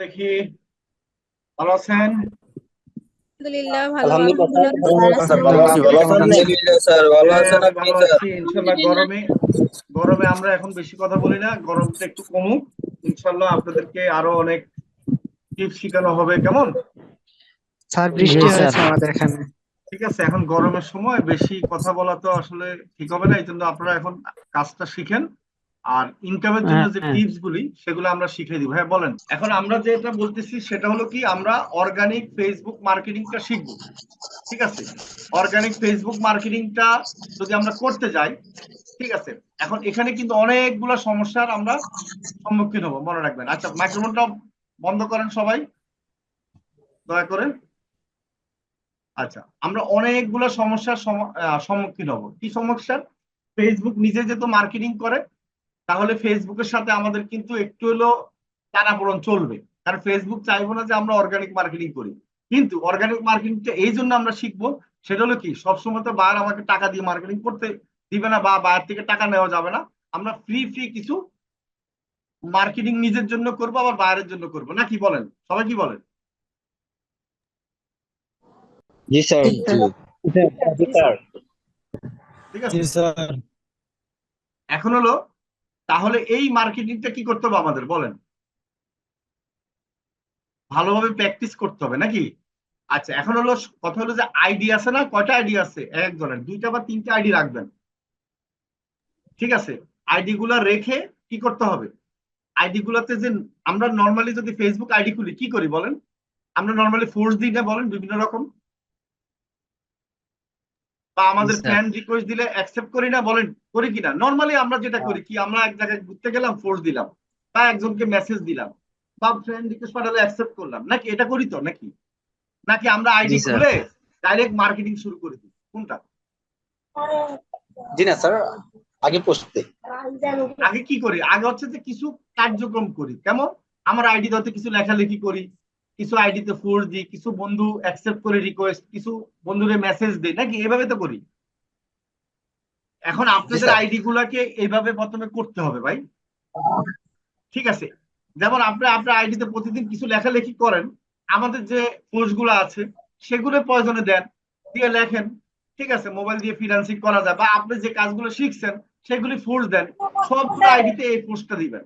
দেখি। ভালো আছেন? আলহামদুলিল্লাহ ভালো। আলহামদুলিল্লাহ আপনি ভালো আছেন? স্যার, ভালো আছি। ভালো আছেন? আলহামদুলিল্লাহ স্যার, ভালো হ্যাঁ, আছেন আমি আপনি ভালো স্যার? আছি ইনশাল্লাহ। গরমে গরমে আমরা এখন বেশি কথা বলি না, গরমটা একটু কমুক। ইনশাল্লাহ আপনাদেরকে আরো অনেক টিপস শেখানো হবে, কেমন? স্যার, জি বৃষ্টি স্যার। হয়েছে আমাদের এখানে। ঠিক আছে, এখন গরমের সময় বেশি কথা বলা তো আসলে ঠিক হবে না, এই জন্য আপনারা এখন কাজটা শিখেন। আর ইনকামের জন্য যে হ্যাঁ, টিপস গুলি সেগুলো আমরা শিখিয়ে দিব। হ্যাঁ বলেন। এখন আমরা যেটা বলতেছি সেটা হলো কি, আমরা অর্গানিক ফেসবুক মার্কেটিংটা শিখবো। ঠিক আছে, অর্গানিক ফেসবুক মার্কেটিংটা যদি আমরা করতে যাই, ঠিক আছে, এখন এখানে কিন্তু অনেকগুলো সমস্যার আমরা সম্মুখীন হবো, মনে রাখবেন। আচ্ছা, মাইক্রোফোনটা বন্ধ করেন সবাই, দয়া করে। আচ্ছা, আমরা অনেকগুলো সমস্যার সম্মুখীন হব। কি সমস্যা? ফেসবুক নিজে যেহেতু মার্কেটিং করে, তাহলে ফেসবুকের সাথে আমাদের কিন্তু একটু হলেও টানাপোড়েন চলবে। কারণ ফেসবুক চাইবো না যে আমরা অর্গানিক মার্কেটিং করি। কিন্তু অর্গানিক মার্কেটিংটা এই জন্য আমরা শিখবো, সেটা হলো কি, সবসময় তো বায়ার আমাকে টাকা দিয়ে মার্কেটিং করতে দিবে না, বা বায়ার থেকে টাকা নেওয়া যাবে না। আমরা ফ্রি ফ্রি কিছু মার্কেটিং নিজের জন্য করবো, আবার বায়ারের জন্য করবো, না কি বলেন? সবাই কি বলেন? জি স্যার, জি। জি স্যার। ঠিক জি আছে, স্যার। এখন হলো, তাহলে এই মার্কেটিংটা কি করতে হবে আমাদের, বলেন? ভালোভাবে প্র্যাকটিস করতে হবে নাকি? আচ্ছা, এখন হলো কথা হলো যে আইডি আছে না, কয়টা আইডি আছে? একজনের দুইটা বা তিনটা আইডি রাখবেন। ঠিক আছে, আইডি গুলা রেখে কি করতে হবে? আইডি গুলাতে যে আমরা নর্মালি যদি ফেসবুক আইডি খুলি কি করি বলেন? আমরা নর্মালি ফোর্স দিই না, বলেন, বিভিন্ন রকম। বা জি আমাদের স্যার। ফ্রেন্ড রিকোয়েস্ট দিলে অ্যাকসেপ্ট করি না, বলেন? করি কিনা? নর্মালি আমরা যেটা করি কি, আমরা এক জায়গায় ঘুরতে গেলাম, ফোর্স দিলাম, বা একজনকে মেসেজ দিলাম, বা ফ্রেন্ড রিকোয়েস্ট পাঠালে অ্যাকসেপ্ট করলাম, নাকি এটা করি তো নাকি? নাকি আমরা জি আইডি স্যার। খুলে ডাইরেক্ট মার্কেটিং শুরু করে দিই? কোনটা? জি না স্যার, আগে পোস্ট দেই। আগে কি করি? আগে হচ্ছে যে কিছু কার্যক্রম করি, কেমন? আমার আইডি হতে কিছু লেখালেখি করি, কিছু আইডিতে ফোর্স দিই, কিছু বন্ধু অ্যাকসেপ্ট করে রিকোয়েস্ট, কিছু বন্ধুরে মেসেজ দিই, নাকি এভাবে তো করি। এখন জি আপনাদের স্যার। আইডি গুলাকে এইভাবে প্রথমে করতে হবে ভাই। ঠিক আছে, যেমন আপনার আপনার আইডিতে প্রতিদিন কিছু লেখালেখি করেন, আমাদের যে পোস্ট গুলো আছে সেগুলো প্রয়োজনে দেন, দিয়ে লেখেন। ঠিক আছে, মোবাইল দিয়ে ফ্রিল্যান্সিং করা যায়, বা আপনি যে কাজগুলো শিখছেন সেগুলি ফোর্স দেন, সবগুলো আইডিতে এই পোস্টটা দিবেন।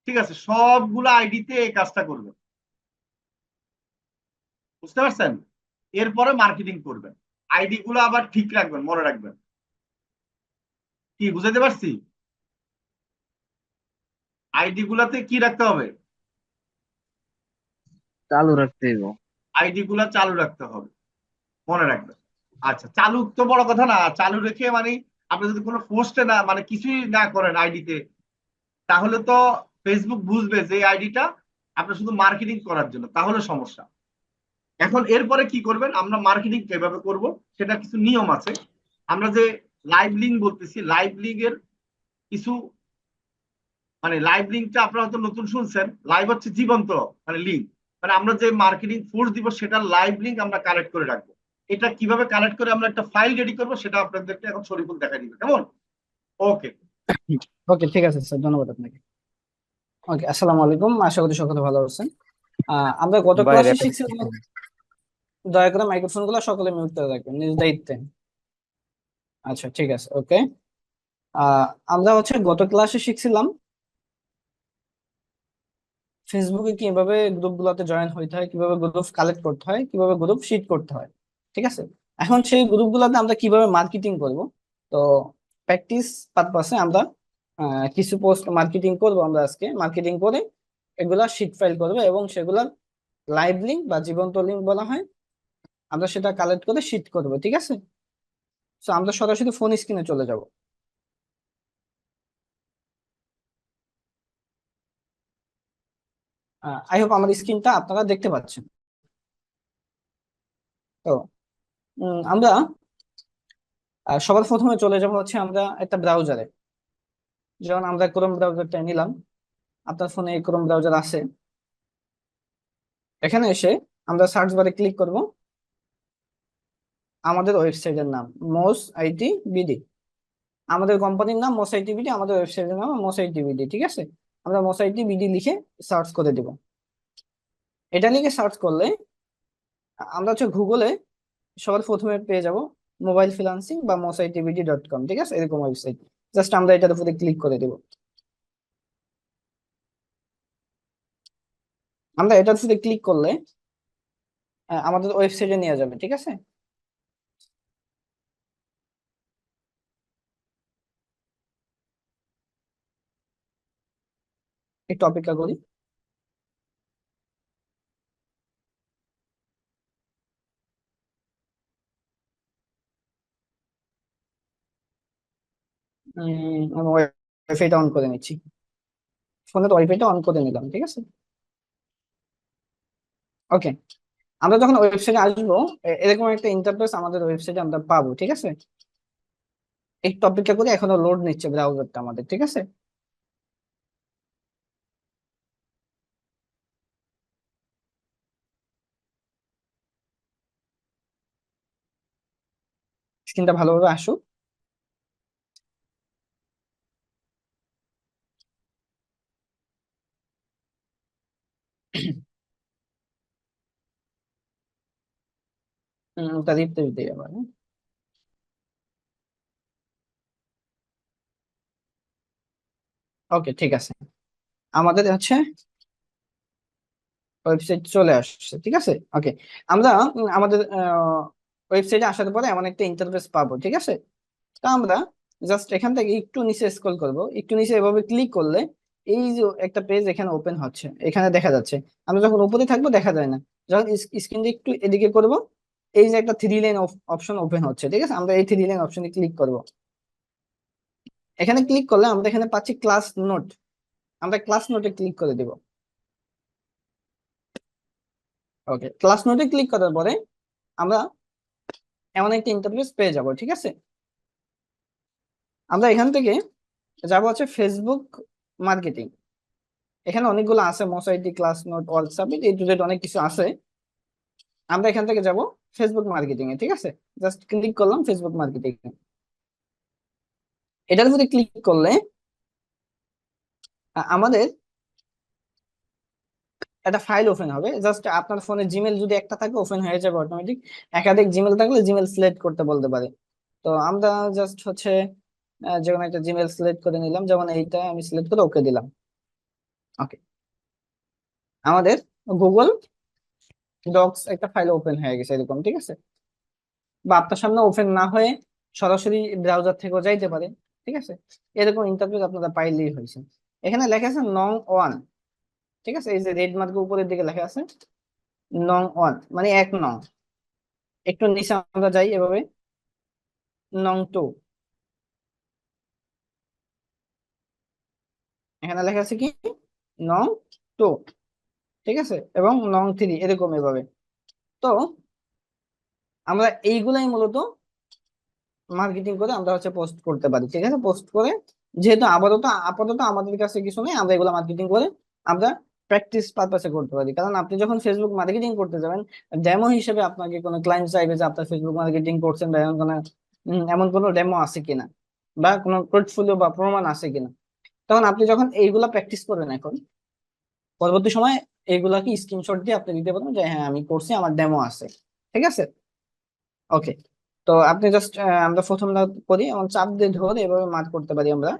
ঠিক আছে, সবগুলো আইডিতে এই কাজটা করবেন, বুঝতে পারছেন? এরপরে মার্কেটিং করবেন। আইডি গুলো আবার ঠিক রাখবেন, মনে রাখবেন। কি বুঝাতে পারছি? আইডি গুলাতে কি রাখতে হবে? চালু রাখতে হইব। আইডি গুলা চালু রাখতে হবে, মনে রাখবেন। আচ্ছা, চালু তো বড় কথা না, চালু রেখে মানে আপনি যদি কোনো পোস্টে না, মানে কিছুই না করেন আইডিতে, তাহলে তো ফেসবুক বুঝবে যে এই আইডিটা আপনার শুধু মার্কেটিং করার জন্য, তাহলে সমস্যা। এখন এরপরে কি করবেন, আমরা মার্কেটিং কিভাবে করব সেটা কিছু নিয়ম আছে। আমরা যে লাইভ লিঙ্ক বলতেছি, লাইভ লিঙ্ক এর কিছু, মানে লাইভ লিঙ্কটা আপনারা হয়তো নতুন শুনছেন, লাইভ হচ্ছে জীবন্ত, মানে লিঙ্ক, মানে আমরা যে মার্কেটিং ফোর্স দিব সেটার লাইভ লিঙ্ক আমরা কালেক্ট করে রাখবো। এটা কিভাবে কালেক্ট করে আমরা একটা ফাইল রেডি করবো সেটা আপনাদেরকে এখন শরীফুল দেখা দিবে, কেমন? ওকে। ওকে, ঠিক আছে স্যার, ধন্যবাদ আপনাকে। ওকে, আসসালামু আলাইকুম, আশা করি সকলে ভালো আছেন। আমরা গত বাইরে ক্লাসে শিখছিলাম, দয়া করে মাইক্রোফোন গুলো সকলে মিউট করে রাখবেন নিজ দায়িত্বে। আচ্ছা, ঠিক আছে, ওকে। আহ আমরা হচ্ছে গত ক্লাসে শিখছিলাম ফেসবুকে কিভাবে গ্রুপ গুলোতে জয়েন হইতে হয়, কিভাবে গ্রুপ কালেক্ট করতে হয়, কিভাবে গ্রুপ শিট করতে হয়। ঠিক আছে, এখন সেই গ্রুপ গুলোতে আমরা কিভাবে মার্কেটিং করব। তো প্র্যাকটিস পারপাসে আমরা কিছু পোস্ট মার্কেটিং করব। আমরা আজকে মার্কেটিং করে এগুলা শিট ফাইল করবো, এবং সেগুলা লাইভ লিঙ্ক বা জীবন্ত লিঙ্ক বলা হয়, আমরা সেটা কালেক্ট করে শিট করব। ঠিক আছে, তো আমরা সরাসরি ফোন স্ক্রিনে চলে যাব। আই হোপ আমার স্ক্রিনটা আপনারা দেখতে পাচ্ছেন। তো আমরা সবার প্রথমে চলে যাব হচ্ছে আমরা একটা ব্রাউজারে। যেমন আমরা ক্রোম ব্রাউজারটা নিলাম, আপনার ফোনে এই ক্রোম ব্রাউজার আছে। এখানে এসে আমরা সার্চ বারে ক্লিক করব আমাদের ওয়েবসাইটের নাম মোস আইটি বিডি। আমাদের কোম্পানির নাম মোস আইটি বিডি, আমাদের ওয়েবসাইটের নাম মোস আইটি বিডি। ঠিক আছে, আমরা মশাইটি বিডি লিখে সার্চ করে দেব। এটা লিখে সার্চ করলে আমরা হচ্ছে গুগলে সবার প্রথমে পেয়ে যাব মোবাইল ফ্রিল্যান্সিং বা mosaitbd.com, ঠিক আছে, এরকম ওয়েবসাইট। জাস্ট আমরা এটার উপরে ক্লিক করে দেব। আমরা এটার উপরে ক্লিক করলে আমাদের ওয়েবসাইটে নিয়ে যাবে, ঠিক আছে। একটু অপেক্ষা করি। আমি ওয়াইফাইটা অন করে নিচ্ছি, ফোনের ওয়াইফাইটা অন করে নিলাম, ঠিক আছে। ওকে, আমরা যখন ওয়েবসাইটে আসবো এরকম একটা ইন্টারফেস আমাদের ওয়েবসাইটে আমরা পাবো, ঠিক আছে। একটু অপেক্ষা করি, এখনো লোড নিচ্ছে ব্রাউজারটা আমাদের, ঠিক আছে। স্ক্রিনটা ভালোভাবে আসুক। ওটা দিতে দিতে যাবে। ওকে, ঠিক আছে, আমাদের হচ্ছে ওয়েবসাইট চলে আসছে, ঠিক আছে। ওকে, আমরা আমাদের ওয়েবসাইটে আসার পরে এমন একটা ইন্টারফেস পাবো, ঠিক আছে। তা আমরা জাস্ট এখান থেকে একটু নিচে স্ক্রল করব, একটু নিচে এভাবে ক্লিক করলে এই যে একটা পেজ এখানে ওপেন হচ্ছে, এখানে দেখা যাচ্ছে। আমরা যখন উপরে থাকবো দেখা যায় না, যখন স্ক্রিনটা একটু এদিকে করব এই যে একটা থ্রি লাইন অপশন ওপেন হচ্ছে, ঠিক আছে। আমরা এই থ্রি লাইন অপশনে ক্লিক করব। এখানে ক্লিক করলে আমরা এখানে পাচ্ছি ক্লাস নোট, আমরা ক্লাস নোটে ক্লিক করে দিব। ওকে, ক্লাস নোটে ক্লিক করার পরে আমরা এমন একটা ইন্টারফেস পেয়ে যাব, ঠিক আছে। আমরা এখান থেকে যাব হচ্ছে ফেসবুক মার্কেটিং। এখানে অনেকগুলো আছে, মোসাইটি, ক্লাস নোট, অল সাবমিট, এই টু জেড অনেক কিছু আছে। আমরা এখান থেকে যাব ফেসবুক মার্কেটিং এ, ঠিক আছে। জাস্ট ক্লিক করলাম ফেসবুক মার্কেটিং এ। এটার উপরে ক্লিক করলে আমাদের একটা ফাইল ওপেন হবে। জাস্ট আপনার ফোনে জিমেল যদি একটা থাকে ওপেন হয়ে যাবে অটোমেটিক। একাধিক জিমেল থাকলে জিমেল সিলেক্ট করতে বলতে পারে। তো আমরা জাস্ট হচ্ছে যে কোনো একটা জিমেল সিলেক্ট করে নিলাম, যেমন এইটা আমি সিলেক্ট করে ওকে দিলাম। ওকে, আমাদের গুগল ডক্স একটা ফাইল ওপেন হয়ে গেছে এরকম, ঠিক আছে। বা আপনার সামনে ওপেন না হয়ে সরাসরি ব্রাউজার থেকেও যাইতে পারে, ঠিক আছে। এরকম ইন্টারফেস আপনারা পাইলেই হয়েছে। এখানে লেখা আছে নং ওয়ান, ঠিক আছে, এই যে রেড মার্কের উপরের দিকে লেখা আছে নং ওয়ান, মানে 1 নং। একটু নিচে আমরা যাই এভাবে, নং টু, এখানে লেখা আছে কি নং টু, ঠিক আছে, এবং নং থ্রি, এরকম এভাবে। তো আমরা এইগুলাই মূলত মার্কেটিং করে আমরা হচ্ছে পোস্ট করতে পারি, ঠিক আছে। পোস্ট করে যেহেতু আপাতত আমাদের কাছে কিছু নেই, আমরা এগুলো মার্কেটিং করে আমরা প্র্যাকটিস পারপাসে করতে পারি। কারণ আপনি যখন ফেসবুক মার্কেটিং করতে যাবেন, ডেমো হিসেবে আপনাকে কোনো ক্লায়েন্ট চাইবে যে আপনার ফেসবুক মার্কেটিং করছেন বা এমন কোনো ডেমো আছে কিনা, বা কোনো পোর্টফোলিও বা প্রমাণ আছে কিনা। তখন আপনি যখন এইগুলা প্র্যাকটিস করবেন, এখন পরবর্তী সময় এইগুলাকে স্ক্রিনশট দিয়ে আপনি দিতে পারবেন যে হ্যাঁ আমি করছি, আমার ডেমো আছে, ঠিক আছে। ওকে, তো আপনি জাস্ট আমরা প্রথম ধাপ করি, এমন চাপ দিয়ে ধরে এভাবে মার্ক করতে পারি আমরা।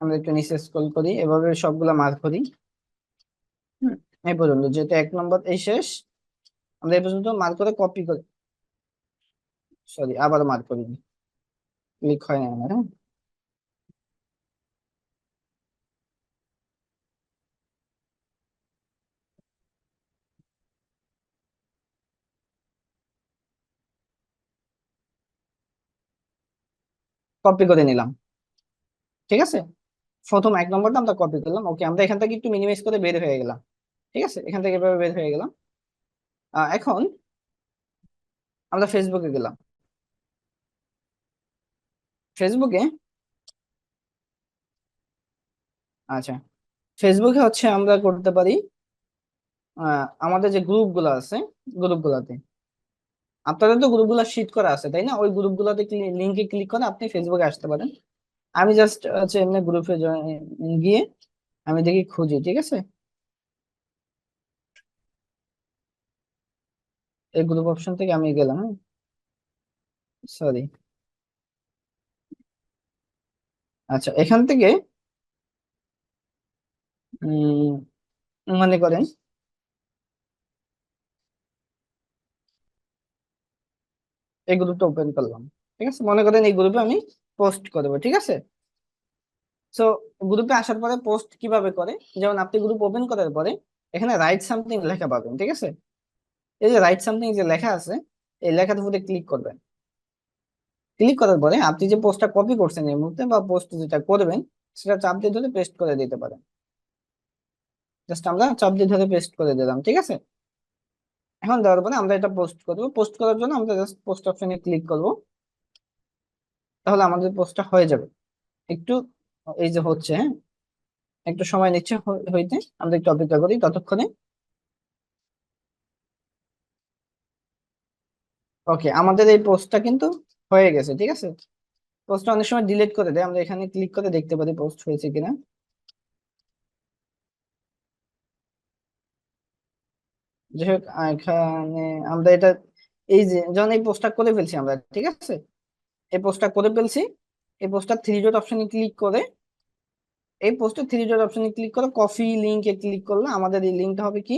আমরা একটু নিচে স্ক্রল করি, এভাবে সবগুলা মার্ক করি। হুম, এই পর্যন্ত, যেহেতু 1 নম্বর এই শেষ, আমরা এই পর্যন্ত মার্ক করে কপি করি, সরি আবার মার্ক করি, ক্লিক হয় না আমার, হ্যাঁ। কপি করে নিলাম, ঠিক আছে। প্রথম 1 নম্বরটা আমরা কপি করলাম। ওকে, আমরা এখান থেকে একটু মিনিমাইজ করে বের হয়ে গেলাম, ঠিক আছে, এখান থেকে এভাবে বের হয়ে গেলাম। এখন আমরা ফেসবুকে গেলাম। ফেসবুকে, আচ্ছা, ফেসবুকে হচ্ছে আমরা করতে পারি আমাদের যে গ্রুপগুলো আছে, গ্রুপগুলোতে আপনাদের তো গ্রুপগুলো শিট করা আছে, তাই না? ওই গ্রুপগুলোতে লিঙ্কে ক্লিক করে আপনি ফেসবুকে আসতে পারেন। আমি জাস্ট হচ্ছে এমনি গ্রুপে গিয়ে আমি দেখি খুঁজি, ঠিক আছে? এই গ্রুপ অপশন থেকে আমি গেলাম, সরি। আচ্ছা, এখান থেকে উম মনে করেন এই গ্রুপটা ওপেন করলাম, ঠিক আছে? মনে করেন এই গ্রুপে আমি পোস্ট করবো, ঠিক আছে? সো গ্রুপে আসার পরে পোস্ট কিভাবে করে, যেমন আপনি গ্রুপ ওপেন করার পরে এখানে রাইট সামথিং লেখা পাবেন, ঠিক আছে? এই যে রাইট সামথিং যে লেখা আছে, এই লেখার উপরে ক্লিক করবেন। ক্লিক করার পরে আপনি যে পোস্টটা কপি করছেন এই মুহূর্তে, বা পোস্ট যেটা করবেন, সেটা চাপ দিয়ে ধরে পেস্ট করে দিতে পারেন। জাস্ট আমরা চাপ দিয়ে ধরে পেস্ট করে দিলাম, ঠিক আছে? এখন দেওয়ার পরে আমরা এটা পোস্ট করবো। পোস্ট করার জন্য আমরা জাস্ট পোস্ট অপশনে ক্লিক করব, তাহলে আমাদের পোস্টটা হয়ে যাবে। একটু এই যে হচ্ছে, হ্যাঁ, একটু সময় নিচ্ছে হইতে, আমরা একটু অপেক্ষা করি ততক্ষণে। ওকে, আমাদের এই পোস্টটা কিন্তু হয়ে গেছে, ঠিক আছে? পোস্টটা অনেক সময় ডিলিট করে দেয়, আমরা এখানে ক্লিক করে দেখতে পারি পোস্ট হয়েছে কিনা। যাই হোক, এখানে আমরা এটা, এই যে যখন এই পোস্টটা করে ফেলছি আমরা, ঠিক আছে? এই পোস্টটা করে ফেলছি। এই পোস্টটা থ্রি ডট অপশনে ক্লিক করে, এই পোস্টে থ্রি ডট অপশনে ক্লিক করে কপি লিঙ্কে ক্লিক করলে আমাদের এই লিঙ্কটা হবে কি,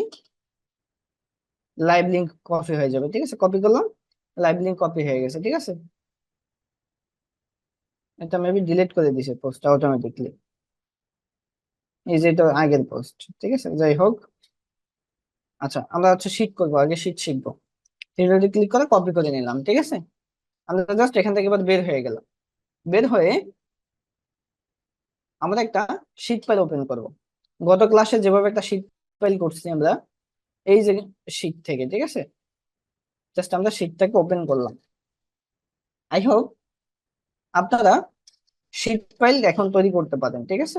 লাইভ লিঙ্ক কপি হয়ে যাবে, ঠিক আছে? কপি করলাম, লাইভ লিঙ্ক কপি হয়ে গেছে, ঠিক আছে? এটা মেবি ডিলিট করে দিছে পোস্টটা অটোমেটিকলি। এই যে এটা আগের পোস্ট, ঠিক আছে? যাই হোক, আচ্ছা, আমরা হচ্ছে শীট করবো, আগে শীট শিখবো। থ্রি ডটে ক্লিক করে কপি করে নিলাম, ঠিক আছে? আমরা জাস্ট এখান থেকে এবার বের হয়ে গেলাম। বের হয়ে আমরা একটা শীট ফাইল ওপেন করব। গত ক্লাসে যেভাবে একটা শীট ফাইল করছি আমরা, এই যে শীট থেকে, ঠিক আছে? জাস্ট আমরা শীটটাকে ওপেন করলাম। আই হোপ আপনারা শীট ফাইল এখন তৈরি করতে পারেন, ঠিক আছে?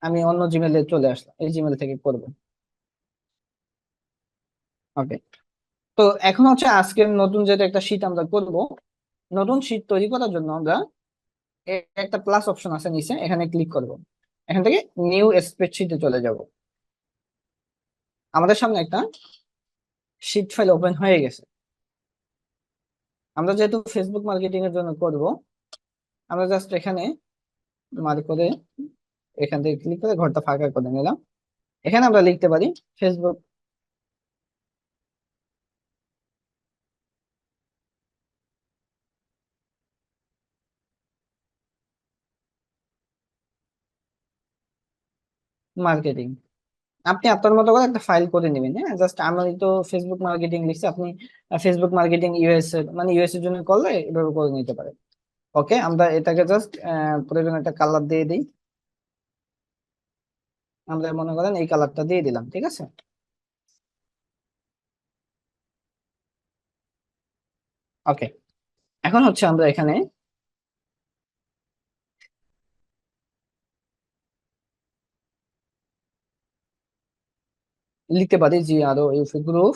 আমি অন্য জিমেলে চলে আসলাম, এই জিমেল থেকে করব। ওকে, তো এখন হচ্ছে আজকের নতুন যেটা একটা শীট আমরা করব, নতুন শীট তৈরি করার জন্য আমরা একটা প্লাস অপশন আছে নিচে, এখানে ক্লিক করব। এখান থেকে নিউ স্প্রেডশিটে চলে যাব। আমাদের সামনে একটা শীট ফাইল ওপেন হয়ে গেছে। আমরা যেহেতু ফেসবুক মার্কেটিং এর জন্য করব, আমরা জাস্ট এখানে মার্ক করে এখান থেকে ক্লিক করে ঘরটা ফাঁকা করে নিলাম। এখানে আমরা লিখতে পারি ফেসবুক মার্কেটিং। আপনি আপনার মতো করে একটা ফাইল করে নেবেন, হ্যাঁ? জাস্ট আমি তো ফেসবুক মার্কেটিং লিখছি, আপনি ফেসবুক মার্কেটিং ইউএস মানে ইউএস এর জন্য করলে এভাবে করে নিতে পারেন। ওকে, আমরা এটাকে জাস্ট প্রয়োজন একটা কালার দিয়ে দিই। আমরা মনে করেন এই কালারটা দিয়ে দিলাম, ঠিক আছে? ওকে, এখন হচ্ছে আমরা এখানে লিখতে পারি জি আরো ইউফি গ্রুপ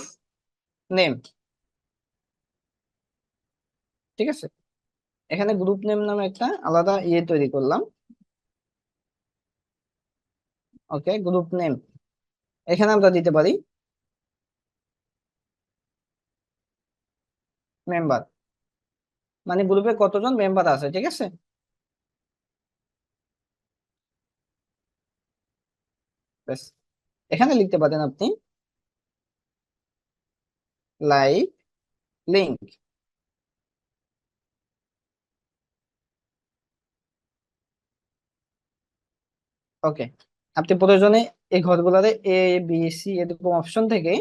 নেম, ঠিক আছে? এখানে গ্রুপ নেম নামে একটা আলাদা ইয়ে তৈরি করলাম। ওকে, গ্রুপ নেম এখানে আমরা দিতে পারি মেম্বার, মানে গ্রুপে কতজন মেম্বার আছে, ঠিক আছে? ব্যাস, এখানে লিখতে পারেন আপনি লাইভ লিংক। ওকে, আপনি প্রয়োজনে এই ঘরগুলোরে এ বি সি এরকম অপশন থেকে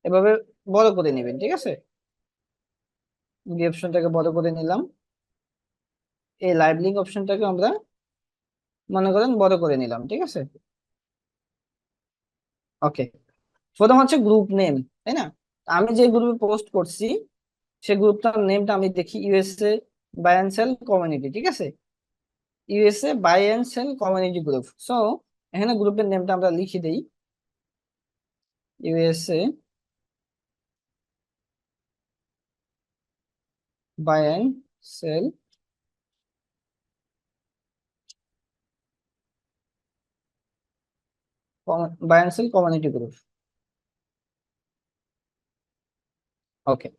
এভাবে বড় করে নেবেন, ঠিক আছে? বি অপশনটাকে বড় করে নিলাম, এই লাইভ লিংক অপশনটাকে আমরা মনে করেন বড় করে নিলাম, ঠিক আছে? ওকে, প্রথম হচ্ছে গ্রুপ নেম, তাই না? আমি যে গ্রুপে পোস্ট করছি সেই গ্রুপটার নেমটা আমি দেখি USA buy and sell community, ঠিক আছে? USA buy and sell community group. So এখানে গ্রুপের নেমটা আমরা লিখে দেই USA buy and sell buy and sell community group. Okay,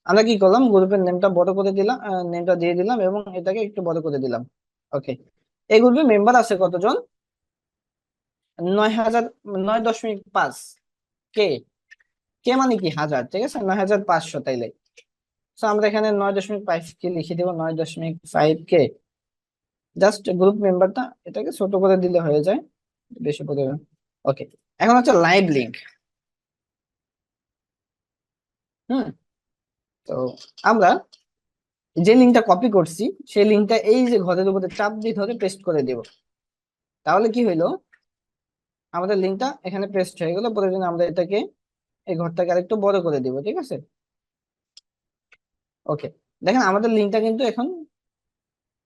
আমরা কি করলাম, গ্রুপের নেমটা বড় করে দিলাম, নেমটা দিয়ে দিলাম এবং এটাকে একটু বড় করে দিলাম। ওকে, এই গ্রুপে মেম্বার আছে কতজন? 9,000, 9.5 কে। কে মানে কি হাজার, ঠিক আছে, 9,500 তাইলে। তো আমরা এখানে 9.5 কে লিখে দেবো, 9.5 কে। জাস্ট গ্রুপ মেম্বারটা এটাকে ছোট করে দিলে হয়ে যায়, বেশি করে। ওকে, এখন হচ্ছে লাইভ লিঙ্ক। হুম, তো আমরা যে লিঙ্কটা কপি করছি সেই লিঙ্কটা এই যে ঘরের উপরে চাপ দিয়ে ধরে পেস্ট করে দেব। তাহলে কি হইলো, আমাদের লিঙ্কটা এখানে পেস্ট হয়ে গেল। প্রয়োজনে আমরা এটাকে এই ঘরটাকে আরেকটু বড় করে দিব, ঠিক আছে। ওকে, দেখেন আমাদের লিঙ্কটা কিন্তু এখন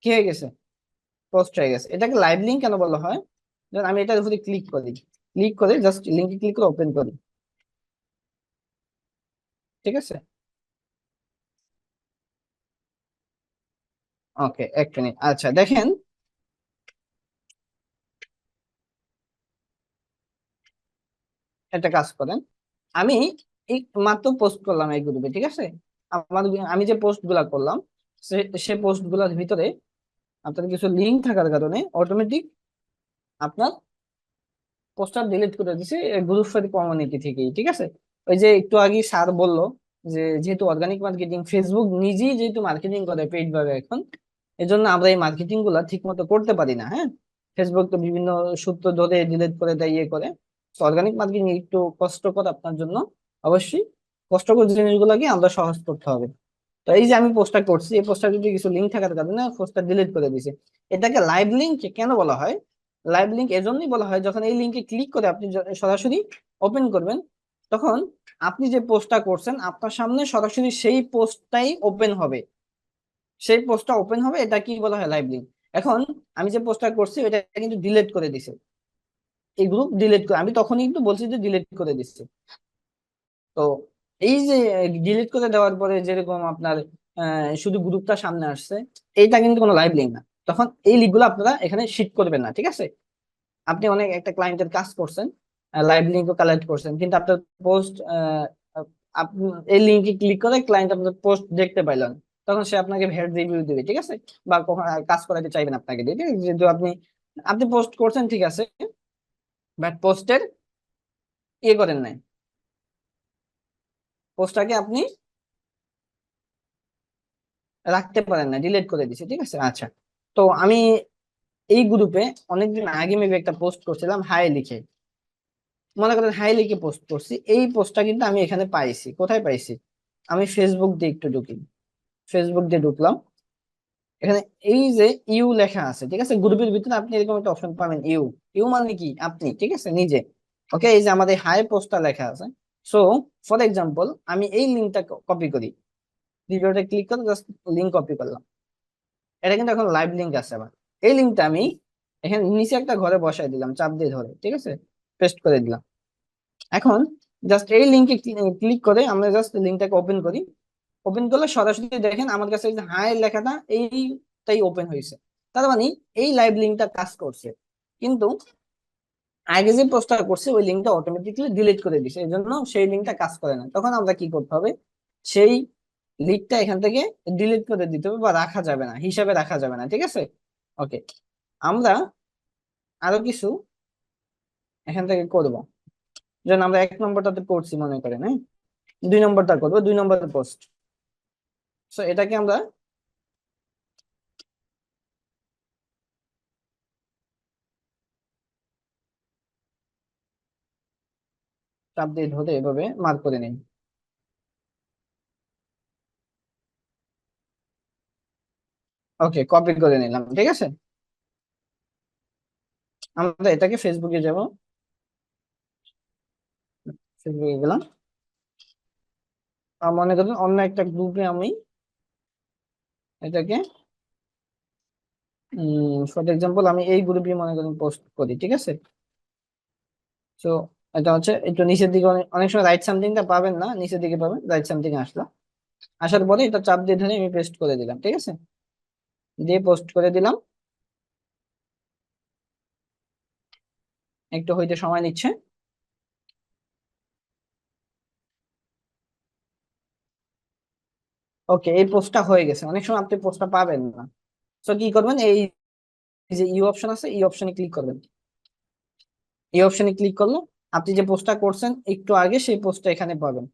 কি হয়ে গেছে, পোস্ট হয়ে গেছে। এটাকে লাইভ লিঙ্ক কেন বলা হয়? যেমন আমি এটার উপরে ক্লিক করি, ক্লিক করে জাস্ট লিঙ্কে ক্লিক করে ওপেন করি, ঠিক আছে। ওকে, এক মিনিট। আচ্ছা দেখেন, একটা কাজ করেন, আমি এই মাত্র পোস্ট করলাম এই গ্রুপে, ঠিক আছে। আমার আমি যে পোস্ট গুলা করলাম সে পোস্ট গুলার ভিতরে আপনার কিছু লিঙ্ক থাকার কারণে অটোমেটিক আপনার পোস্টার ডিলিট করে দিছে গ্রুপ ফের কমিউনিটি থেকেই, ঠিক আছে। ওই যে একটু আগে স্যার বললো যে যেহেতু অর্গানিক মার্কেটিং, ফেসবুক নিজেই যেহেতু মার্কেটিং করে পেইড ভাবে এখন, এজন্য আমরা এই মার্কেটিং গুলা ঠিক মতো করতে পারি না। হ্যাঁ, ফেসবুক তো বিভিন্ন সূত্র ধরে ডিলিট করে দেয়, ইয়ে করে। তো অর্গানিক মার্কেটিং একটু কষ্টকর আপনার জন্য, অবশ্যই কষ্টকর জিনিসগুলোকে আমরা সহজ করতে হবে। তো এই যে আমি পোস্টটা করছি, এই পোস্টটা যদি কিছু লিঙ্ক থাকার কারণে পোস্টটা ডিলিট করে দিছে। এটাকে লাইভ লিঙ্ক কেন বলা হয়? লাইভ লিঙ্ক এজন্যই বলা হয় যখন এই লিঙ্কে ক্লিক করে আপনি সরাসরি ওপেন করবেন, তখন আপনি যে পোস্টটা করছেন আপনার সামনে সরাসরি সেই পোস্টটাই ওপেন হবে, সেই পোস্টটা ওপেন হবে, এটা কি বলা হয়, লাইভ লিঙ্ক। এখন আমি যে পোস্টটা করছি এটা কিন্তু ডিলিট করে দিছে, এই গ্রুপ ডিলিট করে, আমি তখনই কিন্তু বলছি যে ডিলিট করে দিচ্ছে। তো এই যে ডিলিট করে দেওয়ার পরে যেরকম আপনার শুধু গ্রুপটা সামনে আসছে, এইটা কিন্তু কোনো লাইভ লিঙ্ক না। তখন এই লিঙ্কগুলো আপনারা এখানে শিট করবেন না, ঠিক আছে। আপনি অনেক একটা ক্লায়েন্টের কাজ করছেন, লাইভ লিঙ্কও কালেক্ট করছেন, কিন্তু আপনার পোস্ট আপনি এই লিঙ্কে ক্লিক করে ক্লায়েন্ট আপনার পোস্ট দেখতে পাইলেন, তখন সে আপনাকে ভ্যাট রিভিউ দিবে, ঠিক আছে। বা কখন কাজ করাতে চাইবেন আপনাকে দিয়ে, ঠিক আছে? যেহেতু আপনি আপনি পোস্ট করছেন, ঠিক আছে, বাট পোস্টের ইয়ে করেন নাই, পোস্টটাকে আপনি রাখতে পারেন না, ডিলিট করে দিছে, ঠিক আছে। আচ্ছা, তো আমি এই গ্রুপে অনেকদিন আগে মেবি একটা পোস্ট করছিলাম হাই লিখে, মনে করেন হাই লিখে পোস্ট করছি। এই পোস্টটা কিন্তু আমি এখানে পাইছি, কোথায় পাইছি, আমি ফেসবুক দিয়ে একটু ঢুকি, ফেসবুক দিয়ে ঢুকলাম। এখানে এই যে ইউ লেখা আছে, ঠিক আছে, গ্রুপের ভিতরে আপনি এরকম একটা অপশন পাবেন, ইউ। ইউ মানে কি, আপনি, ঠিক আছে, নিজে। ওকে, এই যে আমাদের হাই পোস্টটা লেখা আছে। সো ফর এক্সাম্পল আমি এই লিঙ্কটা কপি করি, ভিডিওটা ক্লিক করে জাস্ট লিঙ্ক কপি করলাম, এটা কিন্তু এখন লাইভ লিঙ্ক আছে আবার। এই লিঙ্কটা আমি এখানে নিচে একটা ঘরে বসাই দিলাম চাপ দিয়ে ধরে, ঠিক আছে, পেস্ট করে দিলাম। এখন জাস্ট এই লিঙ্কে ক্লিক করে আমরা জাস্ট লিঙ্কটাকে ওপেন করি, ওপেন করলে সরাসরি দেখেন আমার কাছে এই যে হাই লেখাটা এইটাই ওপেন হয়েছে। তার মানে এই লাইভ লিঙ্কটা কাজ করছে, কিন্তু আগে যে পোস্টটা করছে ওই লিঙ্কটা অটোমেটিক্যালি ডিলিট করে দিছে, এই জন্য সেই লিঙ্কটা কাজ করে না। তখন আমরা কি করতে হবে, সেই লিঙ্কটা এখান থেকে ডিলিট করে দিতে হবে, বা রাখা যাবে না, হিসাবে রাখা যাবে না, ঠিক আছে। ওকে, আমরা আরো কিছু এখান থেকে করব। যেমন আমরা 1 নম্বরটাতে করছি মনে করেন, হ্যাঁ, 2 নম্বরটা করবো, 2 নম্বর পোস্ট। সো এটাকে আমরা চাপ দিয়ে ধরে এভাবে মার্ক করে নিই। ওকে, কপি করে নিলাম, ঠিক আছে। আমরা এটাকে ফেসবুকে যাব, ফেসবুকে গেলাম। মনে করেন অন্য একটা গ্রুপে আমি এটাকে ফর এক্সাম্পল আমি এই গ্রুপে মনে করেন পোস্ট করি, ঠিক আছে। তো এটা হচ্ছে একটু নিচের দিকে, অনেক সময় রাইট সামথিংটা পাবেন না, নিচের দিকে পাবেন, রাইট সামথিং আসলো, আসার পরে এটা চাপ দিয়ে ধরে আমি পেস্ট করে দিলাম, ঠিক আছে, দিয়ে পোস্ট করে দিলাম। একটু হইতে সময় নিচ্ছে। ওকে, এই পোস্টটা হয়ে গেছে। অনেক সময় আপনি পোস্টটা পাবেন না, তো কি করবেন, এই যে ইউ অপশন আছে, এই অপশনে ক্লিক করবেন। এই অপশনে ক্লিক করলে আপনি যে পোস্টটা করছেন একটু আগে, সেই পোস্টটা এখানে পাবেন।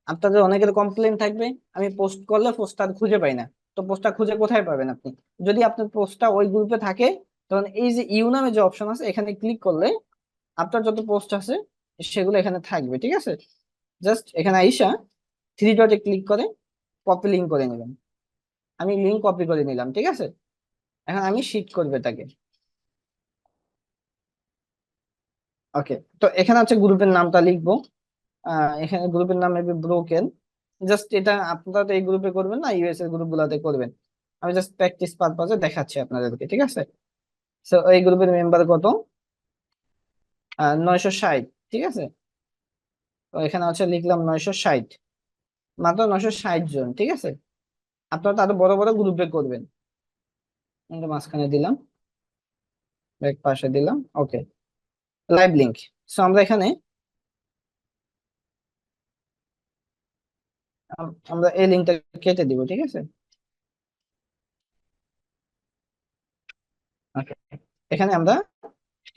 আপনাদের অনেকের কমপ্লেন থাকবে, আমি পোস্ট করলে পোস্টটা খুঁজে পাই না। তো পোস্টটা খুঁজে কোথায় পাবেন আপনি? যদি আপনার পোস্টটা ওই গ্রুপে থাকে, তখন এই যে ইউ নামে যে অপশন আছে, এখানে ক্লিক করলে আপনার যত পোস্ট আছে সেগুলো এখানে থাকবে। ঠিক আছে, জাস্ট এখানে আইসা থ্রি ডটে ক্লিক করে কপি লিঙ্ক করে নেবেন। আমি লিঙ্ক কপি করে নিলাম। ঠিক আছে, এখন আমি শিট করবে তাকে। ওকে, তো এখানে হচ্ছে গ্রুপের নামটা লিখবো। এখানে গ্রুপের নাম হবে ব্রোকেন। জাস্ট এটা আপনারা তো এই গ্রুপে করবেন না, ইউএস এর গ্রুপ গুলাতে করবেন। আমি জাস্ট প্র্যাকটিস পারপাজে দেখাচ্ছি আপনাদেরকে। ঠিক আছে, তো এই গ্রুপের মেম্বার কত? 960। ঠিক আছে, তো এখানে হচ্ছে লিখলাম 960, মাত্র 960 জন। ঠিক আছে, আপনারা তো আরো বড় বড় গ্রুপে করবেন। কিন্তু মাঝখানে দিলাম, এক পাশে দিলাম। ওকে, লাইভ লিংক। সো আমরা এখানে আমরা এই লিঙ্কটা কেটে দিব। ঠিক আছে, ওকে, এখানে আমরা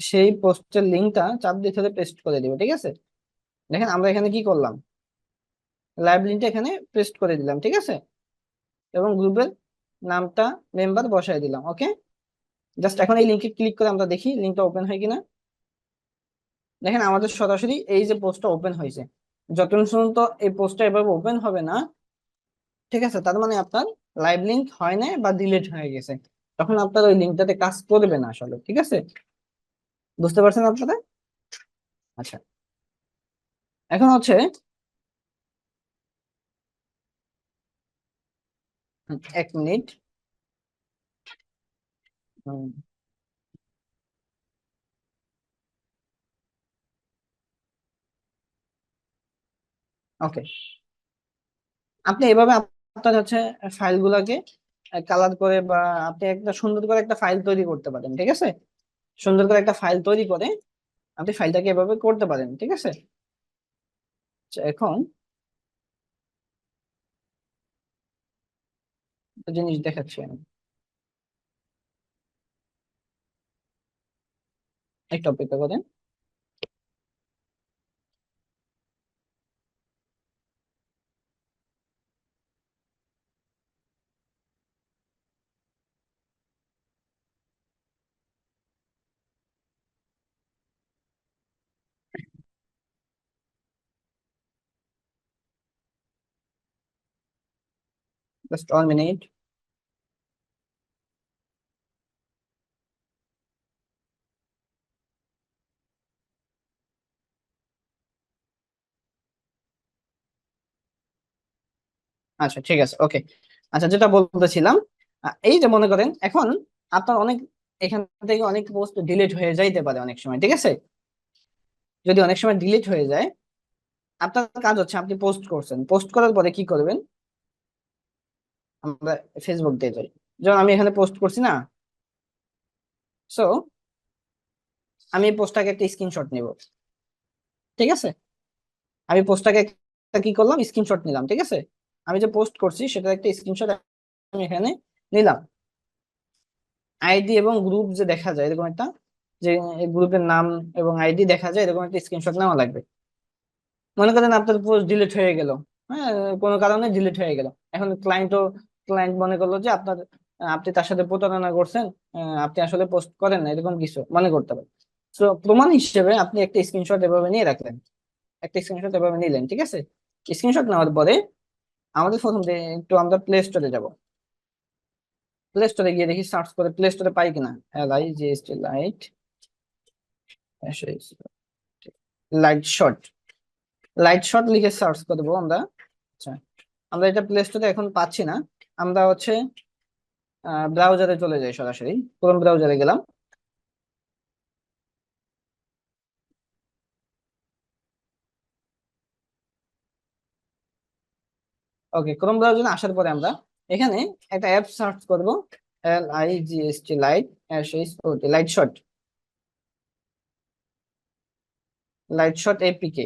সেই পোস্টের লিঙ্কটা চাপ দিয়ে ধরে পেস্ট করে দিব। ঠিক আছে, দেখেন আমরা এখানে কি করলাম, লাইভ লিঙ্কটা এখানে পেস্ট করে দিলাম। ঠিক আছে, এবং গ্রুপের নামটা মেম্বার বসাই দিলাম। ওকে, জাস্ট এখন এই লিঙ্কে ক্লিক করে আমরা দেখি লিঙ্কটা ওপেন হয় কিনা। দেখেন আমাদের সরাসরি এই যে পোস্টটা ওপেন হয়েছে। যতক্ষণ পর্যন্ত এই পোস্টটা এভাবে ওপেন হবে না, ঠিক আছে, তার মানে আপনার লাইভ লিঙ্ক হয় না বা ডিলিট হয়ে গেছে, তখন আপনার ওই লিঙ্কটাতে কাজ করবে না আসলে। ঠিক আছে, বুঝতে পারছেন আপনারা? আচ্ছা, এখন হচ্ছে 1 মিনিট। ওকে, আপনি এভাবে আপনার হচ্ছে ফাইল গুলাকে কালার করে, বা আপনি একটা সুন্দর করে একটা ফাইল তৈরি করতে পারেন। ঠিক আছে, সুন্দর করে একটা ফাইল তৈরি করে আপনি ফাইলটাকে এভাবে করতে পারেন। ঠিক আছে, আচ্ছা, এখন একটা জিনিস দেখাচ্ছি আমি, একটা অপেক্ষা করেন। Just 1 minute. আচ্ছা, ঠিক আছে, ওকে। আচ্ছা, যেটা বলতেছিলাম, এই যে মনে করেন এখন আপনার অনেক, এখান থেকে অনেক পোস্ট ডিলিট হয়ে যাইতে পারে অনেক সময়। ঠিক আছে, যদি অনেক সময় ডিলিট হয়ে যায়, আপনার কাজ হচ্ছে আপনি পোস্ট করছেন, পোস্ট করার পরে কি করবেন, আমরা ফেসবুক দিয়ে যাই। যেমন আমি এখানে পোস্ট করছি না, সো আমি এই পোস্টটাকে একটা স্ক্রিনশট নিব। ঠিক আছে, আমি পোস্টটাকে একটা কি করলাম, স্ক্রিনশট নিলাম। ঠিক আছে, আমি যে পোস্ট করছি সেটার একটা স্ক্রিনশট আমি এখানে নিলাম। আইডি এবং গ্রুপ যে দেখা যায় এরকম একটা, যে গ্রুপের নাম এবং আইডি দেখা যায় এরকম একটা স্ক্রিনশট নেওয়া লাগবে। মনে করেন আপনার পোস্ট ডিলিট হয়ে গেল, হ্যাঁ, কোনো কারণে ডিলিট হয়ে গেল। এখন ক্লায়েন্ট মনে করলো যে আপনার, আপনি তার সাথে প্রতারণা করছেন, আপনি আসলে পোস্ট করেন না, এরকম কিছু মনে করতে পারে। তো প্রমাণ হিসেবে আপনি একটা স্ক্রিনশট এভাবে নিয়ে রাখলেন, একটা স্ক্রিনশট এভাবে নিলেন। ঠিক আছে, স্ক্রিনশট নেওয়ার পরে আমাদের প্রথম একটু আমরা প্লে স্টোরে যাব। প্লে স্টোরে গিয়ে দেখি, সার্চ করে প্লে স্টোরে পাই কিনা। LIGHT, light, light shot, light shot লিখে সার্চ করবো আমরা। আচ্ছা, আমরা এটা প্লে স্টোরে এখন পাচ্ছি না। আমরা হচ্ছে ব্রাউজারে চলে যাই, সরাসরি ক্রোম ব্রাউজারে গেলাম। ওকে, ক্রোম ব্রাউজারে আসার পরে আমরা এখানে একটা অ্যাপ সার্চ করব, LIGHT, light, light shot. Light shot APK,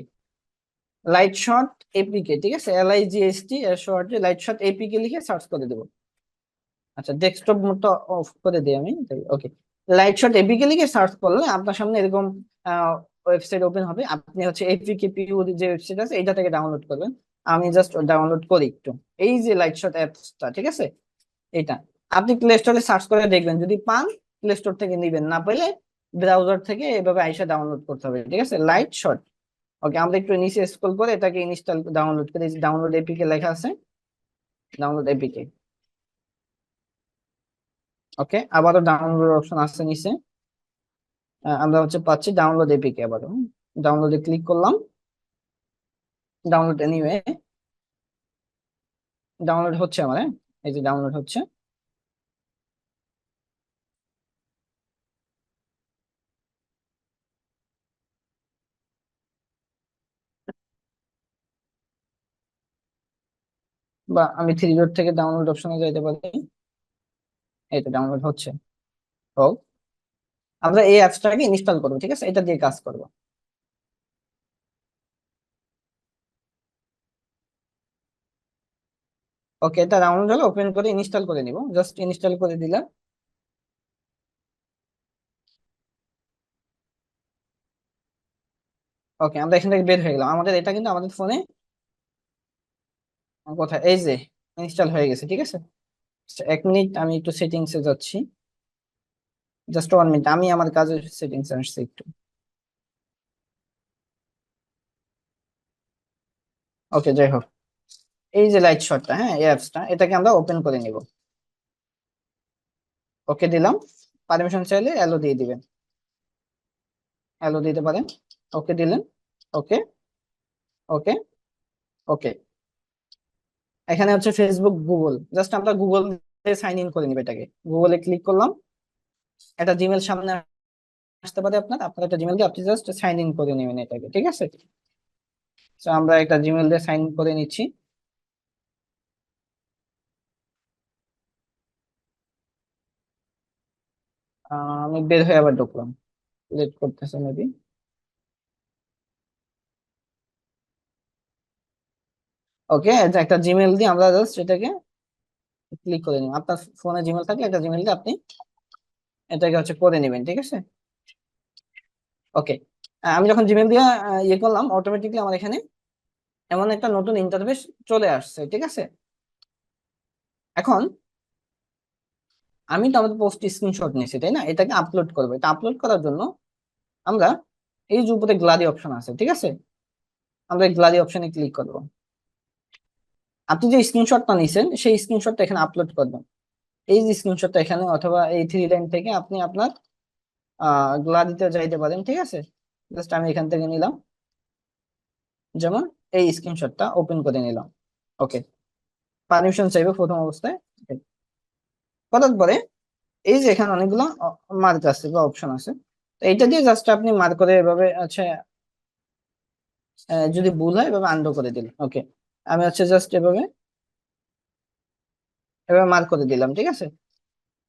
light shot APK, ঠিক আছে, LIGHT এর শর্টে লাইট শট এপিকে লিখে সার্চ করে দেবো। আচ্ছা, ডেস্কটপ মোডটা অফ করে দিই আমি। ওকে, লাইট শট এপিকে লিখে সার্চ করলে আপনার সামনে এরকম ওয়েবসাইট ওপেন হবে। আপনি হচ্ছে এপিকে পিউ যে ওয়েবসাইট আছে এইটা থেকে ডাউনলোড করবেন। আমি জাস্ট ডাউনলোড করি একটু। এই যে লাইট শট অ্যাপসটা, ঠিক আছে, এটা আপনি প্লে স্টোরে সার্চ করে দেখবেন, যদি পান প্লে স্টোর থেকে নিবেন, না পেলে ব্রাউজার থেকে এভাবে আইসা ডাউনলোড করতে হবে, ঠিক আছে, লাইট শট। ওকে, আমরা একটু নিচে স্ক্রল করে এটাকে ইনস্টল ডাউনলোড করে, ডাউনলোড এপিকে লেখা আছে, ডাউনলোড এপিকে। ওকে, আবারও ডাউনলোড অপশন আসছে নিচে, আমরা হচ্ছে পাচ্ছি ডাউনলোড এপিকে। আবারও ডাউনলোডে ক্লিক করলাম, ডাউনলোড এনিওয়ে, ডাউনলোড হচ্ছে আমার, এই যে ডাউনলোড হচ্ছে। বা আমি থ্রি ডট থেকে ডাউনলোড অপশনে যাইতে পারি, এই তো ডাউনলোড হচ্ছে। তো আমরা এই অ্যাপসটাকে ইনস্টল করবো, ঠিক আছে, এটা দিয়ে কাজ করবো। ওকে, এটা ডাউনলোড হলে ওপেন করে ইনস্টল করে নিব, জাস্ট ইনস্টল করে দিলাম। ওকে, আমরা এখান থেকে বের হয়ে গেলাম। আমাদের এটা কিন্তু আমাদের ফোনে কোথায়, এই যে ইনস্টল হয়ে গেছে, ঠিক আছে। এক মিনিট, আমি একটু সেটিংসে যাচ্ছি, জাস্ট 1 মিনিট, আমি আমার কাজের সেটিংসে আসছি একটু। ওকে, যাই হোক, এই যে লাইট শটটা, হ্যাঁ, এই অ্যাপসটা, এটাকে আমরা ওপেন করে নিব। ওকে দিলাম, পারমিশন চাইলে অ্যালো দিয়ে দিবেন, অ্যালো দিতে পারেন। ওকে দিলেন, ওকে, ওকে, ওকে। এখানে হচ্ছে ফেসবুক, গুগল, জাস্ট আমরা গুগল সাইন ইন করে নিব এটাকে। গুগলে ক্লিক করলাম, একটা জিমেল সামনে আসতে পারে আপনার, আপনার একটা জিমেল দিয়ে আপনি জাস্ট সাইন ইন করে নেবেন এটাকে, ঠিক আছে। তো আমরা একটা জিমেল দিয়ে সাইন করে নিচ্ছি। আমি বের হয়ে আবার ঢুকলাম, লেট করতেছে মেবি। ওকে, একটা জিমেল দিয়ে আমরা জাস্ট এটাকে ক্লিক করে নিব। আপনার ফোনে জিমেল থাকলে একটা জিমেল দিয়ে আপনি এটাকে হচ্ছে করে নেবেন, ঠিক আছে। ওকে, আমি যখন জিমেল দিয়ে ইয়ে করলাম, অটোমেটিকলি আমার এখানে এমন একটা নতুন ইন্টারফেস চলে আসছে, ঠিক আছে। এখন আমি তো আমাদের পোস্ট স্ক্রিনশট নিয়েছি, তাই না, এটাকে আপলোড করবো। এটা আপলোড করার জন্য আমরা এই যে উপরে গ্যালারি অপশন আছে, ঠিক আছে, আমরা এই গ্যালারি অপশনে ক্লিক করব। আপনি যে স্ক্রিনশটটা নিছেন সেই স্ক্রিনশটটা এখানে আপলোড করবেন। এই যে স্ক্রিনশটটা এখানে, অথবা এই থ্রি লাইন থেকে আপনি আপনার গ্যালারিতে যাইতে পারেন, ঠিক আছে। জাস্ট আমি এখান থেকে নিলাম, যেমন এই স্ক্রিনশটটা ওপেন করে নিলাম। ওকে, পারমিশন চাইবে প্রথম অবস্থায়। Okay, করার পরে এই যে এখানে অনেকগুলো মার্ক আছে বা অপশন আছে, তো এইটা দিয়ে জাস্ট আপনি মার্ক করে এভাবে, আচ্ছা, যদি ভুল হয় এভাবে আনডু করে দিন। ওকে, আমি হচ্ছে জাস্ট এভাবে এভাবে মার্ক করে দিলাম, ঠিক আছে।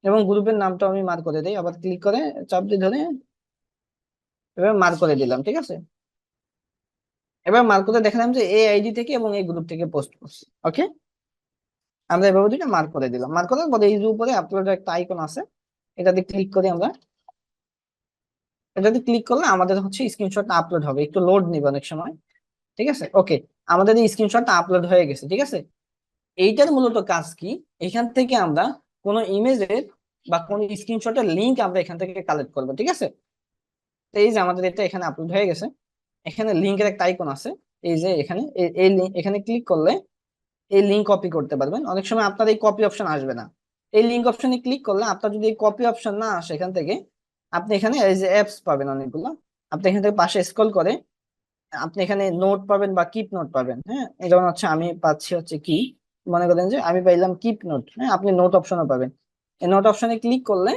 এবং গ্রুপের নামটা আমি মার্ক করে দিই, আবার ক্লিক করে চাপ দিয়ে ধরে এভাবে মার্ক করে দিলাম, ঠিক আছে। এবার মার্ক করে দেখালাম যে এই আইডি থেকে এবং এই গ্রুপ থেকে পোস্ট করছি। ওকে, আমরা এভাবে দুইটা মার্ক করে দিলাম। মার্ক করার পরে এই যে উপরে আপলোড একটা আইকন আছে, এটাতে ক্লিক করি আমরা। এটাতে ক্লিক করলে আমাদের হচ্ছে স্ক্রিনশটটা আপলোড হবে, একটু লোড নিবে অনেক সময়, ঠিক আছে। ওকে, আমাদের এই স্ক্রিনশটটা আপলোড হয়ে গেছে, ঠিক আছে। এইটার মূলত কাজ কি, এখান থেকে আমরা কোনো ইমেজের বা কোনো স্ক্রিনশটের লিংক আমরা এখান থেকে কালেক্ট করবো, ঠিক আছে। তো এই যে আমাদের এটা এখানে আপলোড হয়ে গেছে, এখানে লিংকের একটা আইকন আছে, এই যে এখানে এই লিঙ্ক, এখানে ক্লিক করলে এই লিঙ্ক কপি করতে পারবেন। অনেক সময় আপনার এই কপি অপশন আসবে না, এই লিঙ্ক অপশনে ক্লিক করলে আপনার যদি এই কপি অপশন না আসে এখান থেকে, আপনি এখানে এই যে অ্যাপস পাবেন অনেকগুলো, আপনি এখান থেকে পাশে স্ক্রল করে আপনি এখানে নোট পাবেন বা কিপ নোট পাবেন। হ্যাঁ, যেমন হচ্ছে আমি পাচ্ছি হচ্ছে কি, মনে করেন যে আমি পাইলাম কিপ নোট, হ্যাঁ, আপনি নোট অপশনও পাবেন। এই নোট অপশনে ক্লিক করলে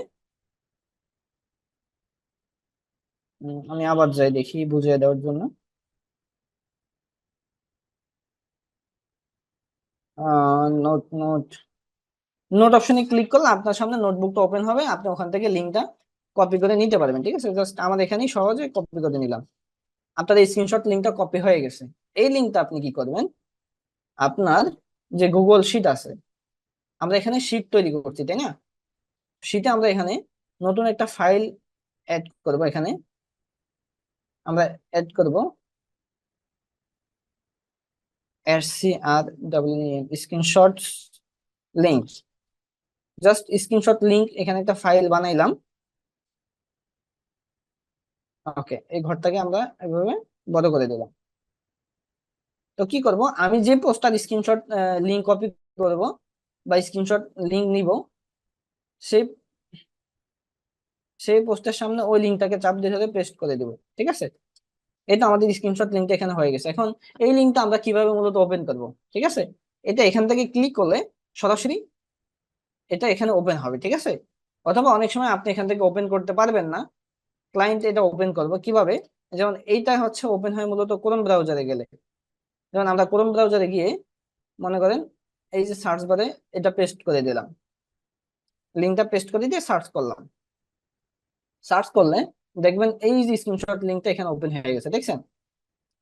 আমি আবার যাই দেখি বুঝিয়ে দেওয়ার জন্য। নোট নোট নোট অপশনে ক্লিক করলে আপনার সামনে নোটবুকটা ওপেন হবে, আপনি ওখান থেকে লিঙ্কটা কপি করে নিতে পারবেন, ঠিক আছে। জাস্ট আমার এখানেই সহজে কপি করে নিলাম। আপনার এই স্ক্রিনশট লিঙ্কটা কপি হয়ে গেছে। এই লিঙ্কটা আপনি কি করবেন, আপনার যে গুগল শিট আছে, আমরা এখানে শিট তৈরি করছি তাই না, শিটে আমরা এখানে নতুন একটা ফাইল অ্যাড করব। এখানে আমরা অ্যাড করব SCRWN screenshot link, just screenshot link. এখানে একটা ফাইল বানাইলাম। ওকে, এই ঘরটাকে আমরা এভাবে বড় করে দিলাম। তো কি করব, আমি যে পোস্টার স্ক্রিনশট লিঙ্ক কপি করব বা স্ক্রিনশট লিঙ্ক নিব, সেই সেই পোস্টের সামনে ওই লিঙ্কটাকে চাপ দিয়ে ধরে পেস্ট করে দিব। ঠিক আছে, এটা আমাদের স্ক্রিনশট লিঙ্কটা এখানে হয়ে গেছে। এখন এই লিঙ্কটা আমরা কিভাবে মূলত ওপেন করব? ঠিক আছে, এটা এখান থেকে ক্লিক করলে সরাসরি এটা এখানে ওপেন হবে। ঠিক আছে, অথবা অনেক সময় আপনি এখান থেকে ওপেন করতে পারবেন না, ক্লায়েন্ট এটা ওপেন করবো কিভাবে, যেমন এইটা হচ্ছে ওপেন হয় মূলত ক্রোম ব্রাউজারে গেলে। যেমন আমরা ক্রোম ব্রাউজারে গিয়ে মনে করেন এই যে সার্চ বারে এটা পেস্ট করে দিলাম, লিঙ্কটা পেস্ট করে দিয়ে সার্চ করলাম। সার্চ করলে দেখবেন এই যে স্ক্রিনশট লিঙ্কটা এখানে ওপেন হয়ে গেছে, দেখছেন?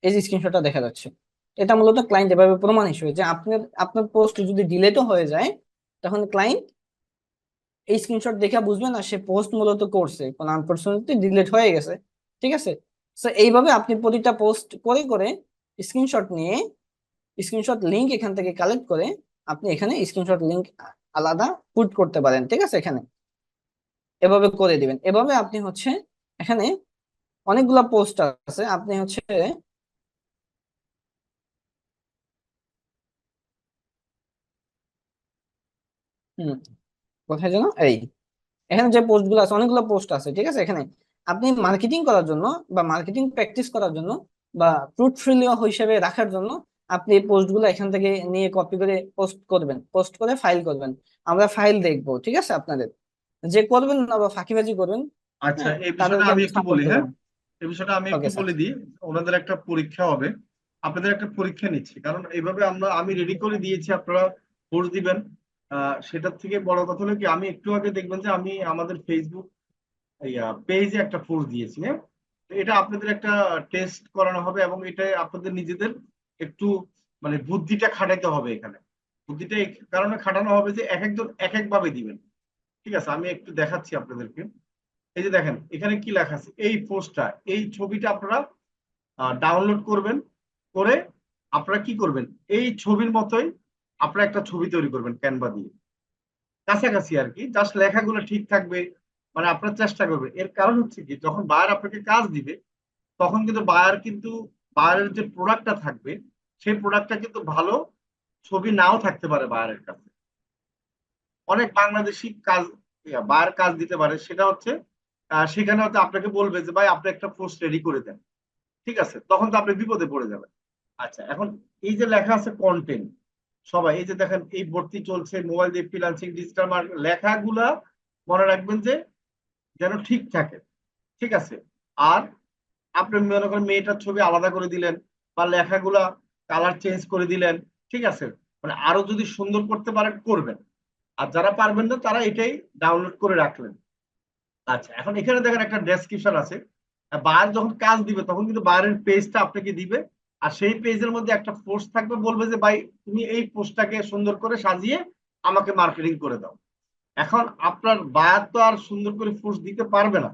এই যে স্ক্রিনশটটা দেখা যাচ্ছে, এটা মূলত ক্লায়েন্ট এভাবে প্রমাণ হিসেবে যে আপনার আপনার পোস্ট যদি ডিলেটও হয়ে যায়, তখন ক্লায়েন্ট এই স্ক্রিনশট দেখে বুঝবে না সে পোস্ট মূলত করছে, কোন আনফরচুনেটলি ডিলিট হয়ে গেছে। ঠিক আছে, তো এইভাবে আপনি প্রতিটা পোস্ট করে করে স্ক্রিনশট নিয়ে স্ক্রিনশট লিংক এখান থেকে কালেক্ট করে আপনি এখানে স্ক্রিনশট লিংক আলাদা পুট করতে পারেন। ঠিক আছে, এখানে এভাবে করে দিবেন। এভাবে আপনি হচ্ছে এখানে অনেকগুলা পোস্ট আছে, আপনি হচ্ছে হুম কোথায় যেন এই এখানে যে পোস্ট গুলো আছে, অনেকগুলো পোস্ট আছে। ঠিক আছে, এখানে আপনি মার্কেটিং করার জন্য বা মার্কেটিং প্র্যাকটিস করার জন্য বা পোর্টফোলিও হিসেবে রাখার জন্য আপনি এই পোস্ট গুলো এখান থেকে নিয়ে কপি করে পোস্ট করবেন, পোস্ট করে ফাইল করবেন। আমরা ফাইল দেখবো, ঠিক আছে? আপনাদের যে করবেন না বা ফাঁকিবাজি করবেন, আচ্ছা, হ্যাঁ, এই বিষয়টা তাদেরকে আমি আমি একটু সাপোর্ট বলি, দেবো হ্যাঁ, না। এই বিষয়টা আমি একটু ওকে স্যার। বলে দিই। ওনাদের একটা পরীক্ষা হবে, আপনাদের একটা পরীক্ষা নিচ্ছি, কারণ এইভাবে আমি রেডি করে দিয়েছি, আপনারা কোর্স দিবেন। সেটার থেকে বড় কথা হলো কি, আমি একটু আগে দেখবেন যে আমি আমাদের ফেসবুক পেজে একটা ফোর্স দিয়েছি, হ্যাঁ। তো এটা আপনাদের একটা টেস্ট করানো হবে, এবং এটা আপনাদের নিজেদের একটু মানে বুদ্ধিটা খাটাইতে হবে এখানে। বুদ্ধিটা এই কারণে খাটানো হবে যে এক একজন এক এক ভাবে দিবেন। ঠিক আছে, আমি একটু দেখাচ্ছি আপনাদেরকে। এই যে দেখেন এখানে কি লেখা আছে, এই পোস্টটা, এই ছবিটা আপনারা ডাউনলোড করবেন, করে আপনারা কি করবেন, এই ছবির মতোই আপনারা একটা ছবি তৈরি করবেন ক্যানভা দিয়ে, কাছাকাছি আর কি, জাস্ট লেখাগুলো ঠিক থাকবে। মানে আপনার চেষ্টা করবেন। এর কারণ হচ্ছে কি, যখন বায়ার আপনাকে কাজ দিবে, তখন কিন্তু বায়ারের যে প্রোডাক্টটা থাকবে, সেই প্রোডাক্টটা কিন্তু ভালো ছবি নাও থাকতে পারে বায়ারের কাছে। অনেক বাংলাদেশি কাজ বায়ার কাজ দিতে পারে, সেটা হচ্ছে সেখানে হয়তো আপনাকে বলবে যে ভাই আপনি একটা পোস্ট রেডি করে দেন। ঠিক আছে, তখন তো আপনি বিপদে পড়ে যাবেন। আচ্ছা, এখন এই যে লেখা আছে কন্টেন্ট, সবাই এই যে দেখেন এই ভর্তি চলছে মোবাইল দিয়ে ফ্রিল্যান্সিং ডিজিটাল মার্কেটিং, লেখাগুলা মনে রাখবেন যে যেন ঠিক থাকে। ঠিক আছে, আর আপনি মনে করেন মেয়েটার ছবি আলাদা করে দিলেন, বা লেখাগুলা কালার চেঞ্জ করে দিলেন। ঠিক আছে, মানে আরো যদি সুন্দর করতে পারেন করবেন, আর যারা পারবেন না তারা এটাই ডাউনলোড করে রাখলেন। আচ্ছা, এখন এখানে দেখেন একটা ডেসক্রিপশন আছে। বায়ার যখন কাজ দিবে তখন কিন্তু বায়ারের পেজটা আপনাকে দিবে, আর সেই পেজের মধ্যে একটা পোস্ট থাকবে, বলবে যে ভাই তুমি এই পোস্টটাকে সুন্দর করে সাজিয়ে আমাকে মার্কেটিং করে দাও। এখন আপনার বায়ার তো আর সুন্দর করে পোস্ট দিতে পারবে না,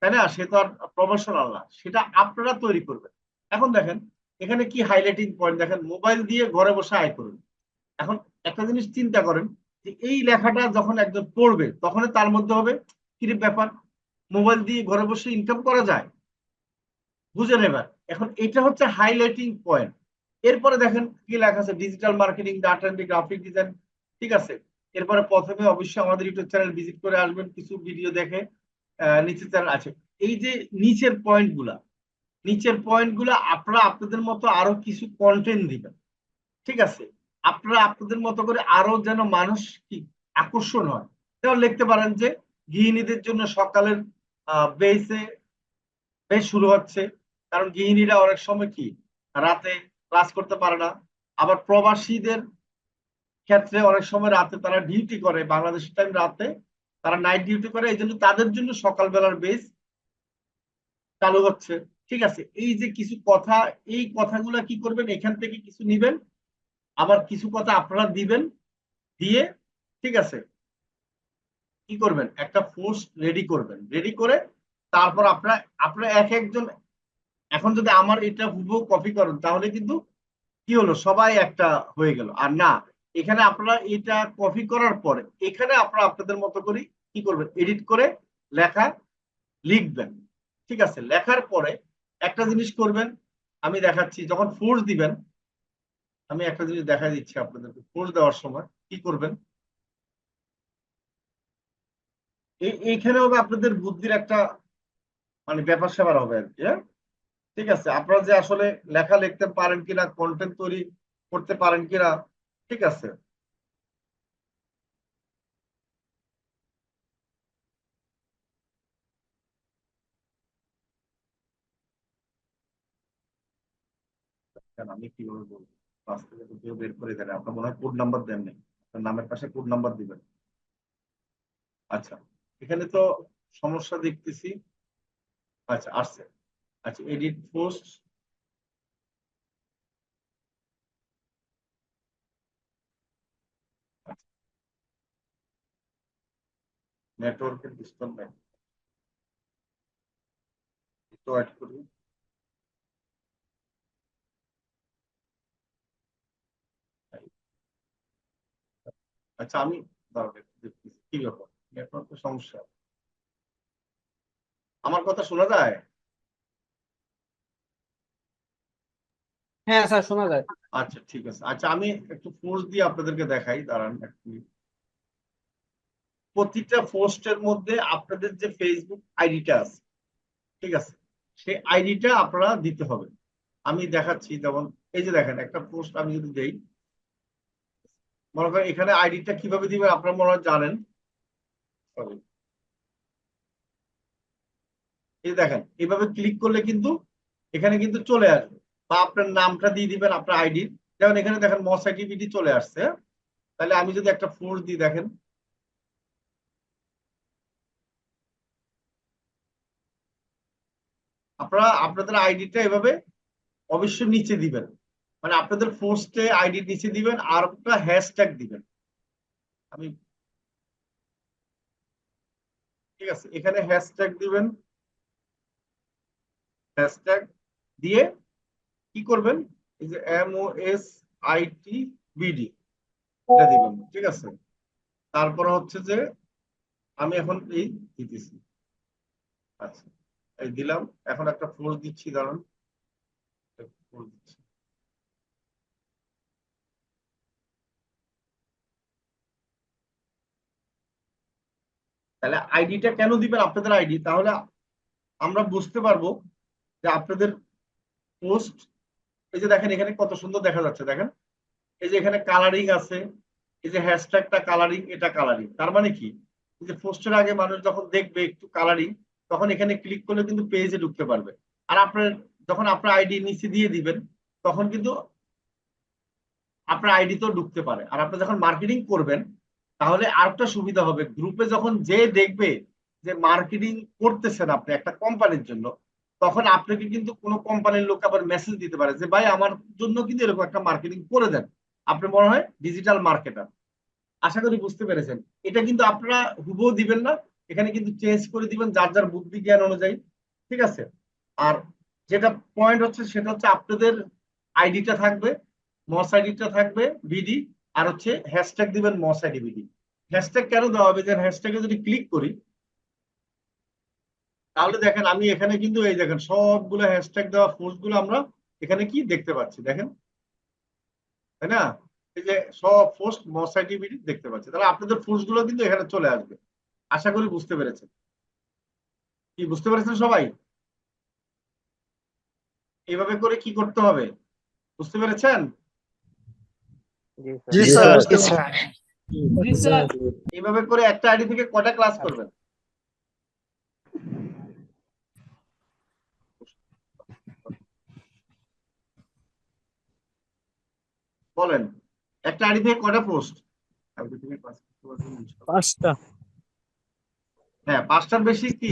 তাই না? সে তো আর প্রফেশনাল না, সেটা আপনারা তৈরি করবেন। এখন দেখেন এখানে কি হাইলাইটিং পয়েন্ট, দেখেন মোবাইল দিয়ে ঘরে বসে আয় করুন। এখন একটা জিনিস চিন্তা করেন যে এই লেখাটা যখন একজন পড়বে তখন তার মধ্যে হবে কি ব্যাপার, মোবাইল দিয়ে ঘরে বসে ইনকাম করা যায়। বুঝে নেবেন, এখন এটা হচ্ছে হাইলাইটিং পয়েন্ট। এরপরে দেখেন কি লেখা আছে, digital marketing, data entry, graphic design. ঠিক আছে, এরপরে প্রথমে অবশ্যই আমাদের ইউটিউব চ্যানেল ভিজিট করে আসবেন, কিছু ভিডিও দেখে নিচের চ্যানেল আছে। এই যে নিচের পয়েন্টগুলা আপনারা আপনাদের মতো আরো কিছু কন্টেন্ট দিবেন। ঠিক আছে, আপনারা আপনাদের মতো করে আরো যেন মানুষ কি আকর্ষণ হয়, যেমন লিখতে পারেন যে গৃহিণীদের জন্য সকালের বেসে বেশ শুরু হচ্ছে, কারণ গৃহিণীরা অনেক সময় কি রাতে ক্লাস করতে পারে না। আবার প্রবাসীদের ক্ষেত্রে অনেক সময় রাতে তারা ডিউটি করে, বাংলাদেশের টাইম রাতে তারা নাইট ডিউটি করে, এই জন্য তাদের জন্য সকালবেলার বেস চালু হচ্ছে। ঠিক আছে, এই যে কিছু কথা, এই কথাগুলো কি করবেন, এখান থেকে কিছু নিবেন, আবার কিছু কথা আপনারা দিবেন, দিয়ে ঠিক আছে কি করবেন, একটা পোস্ট রেডি করবেন, রেডি করে তারপর আপনারা আপনারা এক একজন, এখন যদি আমার এটা হুবহু কপি করেন তাহলে কিন্তু কি হলো, সবাই একটা হয়ে গেল। আর না, এখানে আপনারা এটা কপি করার পরে এখানে আপনারা আপনাদের মতো করে কি করবেন, এডিট করে লেখা লিখবেন। ঠিক আছে, লেখার পরে একটা জিনিস করবেন, আমি দেখাচ্ছি, যখন ফোর্স দিবেন, আমি একটা জিনিস দেখা দিচ্ছি আপনাদেরকে, ফোর্স দেওয়ার সময় কি করবেন, এইখানে হবে আপনাদের বুদ্ধির একটা মানে ব্যাপার স্যাপার হবে আর কি। হ্যাঁ, ঠিক আছে, আপনারা যে আসলে লেখা লিখতে পারেন কিনা, কন্টেন্ট তৈরি করতে পারেন কিনা, ঠিক আছে। আমি কিভাবে বলবো, ক্লাস থেকে তো কেউ বের করে দেন, আপনার মনে হয় কোড নাম্বার দেন নাই, আপনার নামের পাশে কোড নাম্বার দিবেন। আচ্ছা, এখানে তো সমস্যা দেখতেছি। আচ্ছা, আসছে। আচ্ছা, এডিট পোস্ট, নেটওয়ার্কের ডিস্টার্ব নাই, একটু ওয়েট করি। আচ্ছা, আমি দাঁড়ান একটু দেখতেছি কি ব্যাপার, নেটওয়ার্কের সমস্যা। আমার কথা শোনা যায়? হ্যাঁ স্যার, শোনা যায়। আচ্ছা, ঠিক আছে। আচ্ছা, আমি একটু ফোর্স দিয়ে আপনাদেরকে দেখাই, দাঁড়ান একটু। প্রতিটা পোস্টের মধ্যে আপনাদের যে ফেসবুক আইডিটা আছে, ঠিক আছে, সেই আইডিটা আপনারা দিতে হবে। আমি দেখাচ্ছি, যেমন এই যে দেখেন একটা পোস্ট আমি যদি দেই, মনে করেন এখানে আইডিটা কিভাবে দিবেন আপনারা মনে হয় জানেন। Sorry, এই দেখেন এইভাবে ক্লিক করলে কিন্তু এখানে কিন্তু চলে আসবে, বা আপনার নামটা দিয়ে দিবেন আপনার আইডি। যেমন এখানে দেখেন মস অ্যাক্টিভিটি চলে আসছে। তাহলে আমি যদি একটা ফোর্স দিই, দেখেন আপনারা আপনাদের আইডিটা এভাবে অবশ্যই নিচে দিবেন, মানে আপনাদের পোস্টে আইডি নিচে দিবেন, আর একটা হ্যাশট্যাগ দিবেন। আমি ঠিক আছে, এখানে হ্যাশট্যাগ দিবেন, হ্যাশট্যাগ দিয়ে কি করবেন, এই যে MOSITBD এটা দিবেন। ঠিক আছে, তারপর হচ্ছে যে আমি এখন এই দিতেছি। আচ্ছা, এই দিলাম, এখন একটা ফোর্স দিচ্ছি, দাঁড়ান ফোর্স দিচ্ছি। তাহলে আইডিটা কেন দিবেন, আপনাদের আইডি, তাহলে আমরা বুঝতে পারবো যে আপনাদের পোস্ট, এই যে দেখেন এখানে কত সুন্দর দেখা যাচ্ছে, দেখেন এই যে এখানে কালারিং আছে, এই যে হ্যাশট্যাগটা কালারিং, এটা কালারিং, তার মানে কি, এই যে পোস্টের আগে মানুষ যখন দেখবে একটু কালারিং, তখন এখানে ক্লিক করলে কিন্তু পেজে ঢুকতে পারবে। আর আপনার যখন আপনার আইডি নিচে দিয়ে দিবেন, তখন কিন্তু আপনার আইডি তো ঢুকতে পারে। আর আপনি যখন মার্কেটিং করবেন, তাহলে আরেকটা সুবিধা হবে, গ্রুপে যখন যে দেখবে যে মার্কেটিং করতেছেন আপনি একটা কোম্পানির জন্য, তখন আপনাকে কিন্তু কোনো কোম্পানির লোক আবার মেসেজ দিতে পারে যে ভাই আমার জন্য কিন্তু এরকম একটা মার্কেটিং করে দেন, আপনি মনে হয় ডিজিটাল মার্কেটার। আশা করি বুঝতে পেরেছেন। এটা কিন্তু আপনারা হুবহু দিবেন না, এখানে কিন্তু চেঞ্জ করে দিবেন যার যার বুদ্ধি জ্ঞান অনুযায়ী। ঠিক আছে, আর যেটা পয়েন্ট হচ্ছে সেটা হচ্ছে আপনাদের আইডিটা থাকবে, মস আইডিটা থাকবে বিডি, আর হচ্ছে হ্যাশট্যাগ দিবেন মস আইডি বিডি। হ্যাশট্যাগ কেন দেওয়া হবে, যে হ্যাশট্যাগে যদি ক্লিক করি, তাহলে দেখেন আমি এখানে কিন্তু এই দেখেন সবগুলো হ্যাশট্যাগ দেওয়া পোস্ট গুলো আমরা এখানে কি দেখতে পাচ্ছি, দেখেন, তাই না? এই যে সব পোস্ট মস আইডি বিডি দেখতে পাচ্ছি, তাহলে আপনাদের পোস্ট গুলো কিন্তু এখানে চলে আসবে। আশা করি বুঝতে পেরেছেন। কি বুঝতে পেরেছেন সবাই? এইভাবে করে কি করতে হবে, বুঝতে পেরেছেন? জি জি স্যার, স্যার। বুঝতে পারছি। এইভাবে করে একটা আইডি থেকে কয়টা ক্লাস করবেন? বলেন, একটা আইডি থেকে কয়টা পোস্ট? পাঁচটা। হ্যাঁ, 5টার বেশি কি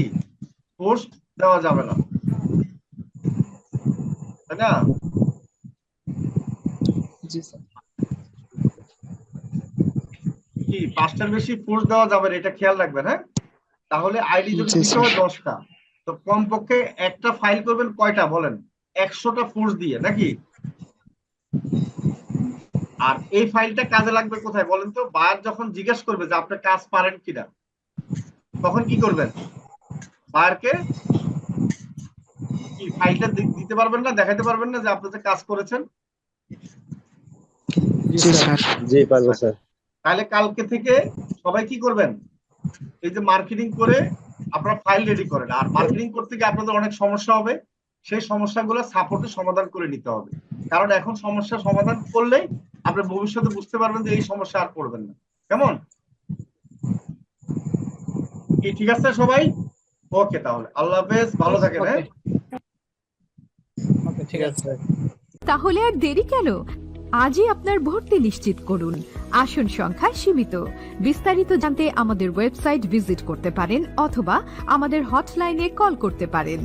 পোস্ট দেওয়া যাবে না। তাই না? জি স্যার। কি 5টার বেশি ফোর্স দেওয়া যাবে না, এটা খেয়াল রাখবেন। হ্যাঁ, তাহলে আইডি যদি জি, দিতে স্যার। হয় 10টা, তো কমপক্ষে একটা ফাইল করবেন কয়টা বলেন? 100টা ফোর্স দিয়ে নাকি? আর এই ফাইলটা কাজে লাগবে কোথায় বলেন তো? বায়ার যখন জিজ্ঞেস করবে যে আপনি কাজ পারেন কিনা, তখন কি করবেন? বায়ারকে কি ফাইলটা দিতে পারবেন না, দেখাতে পারবেন না যে আপনি যে কাজ করেছেন? জি স্যার। জি পারবো স্যার। তাহলে কালকে থেকে সবাই কি করবেন? এই যে মার্কেটিং করে আপনারা ফাইল রেডি করেন। আর মার্কেটিং করতে গিয়ে আপনাদের অনেক সমস্যা হবে, সেই সমস্যাগুলো সাপোর্টে সমাধান করে নিতে হবে। কারণ এখন সমস্যা সমাধান করলেই আপনি ভবিষ্যতে বুঝতে পারবেন যে এই সমস্যা আর পড়বেন না। কেমন? কি ঠিক আছে সবাই? ওকে, তাহলে আল্লাহ হাফেজ, ভালো থাকেন। হ্যাঁ, ওকে ঠিক আছে। তাহলে আর দেরি কেন? আজই আপনার ভর্তি নিশ্চিত করুন। আসন সংখ্যা সীমিত। বিস্তারিত জানতে আমাদের ওয়েবসাইট ভিজিট করতে পারেন অথবা আমাদের হটলাইনে কল করতে পারেন।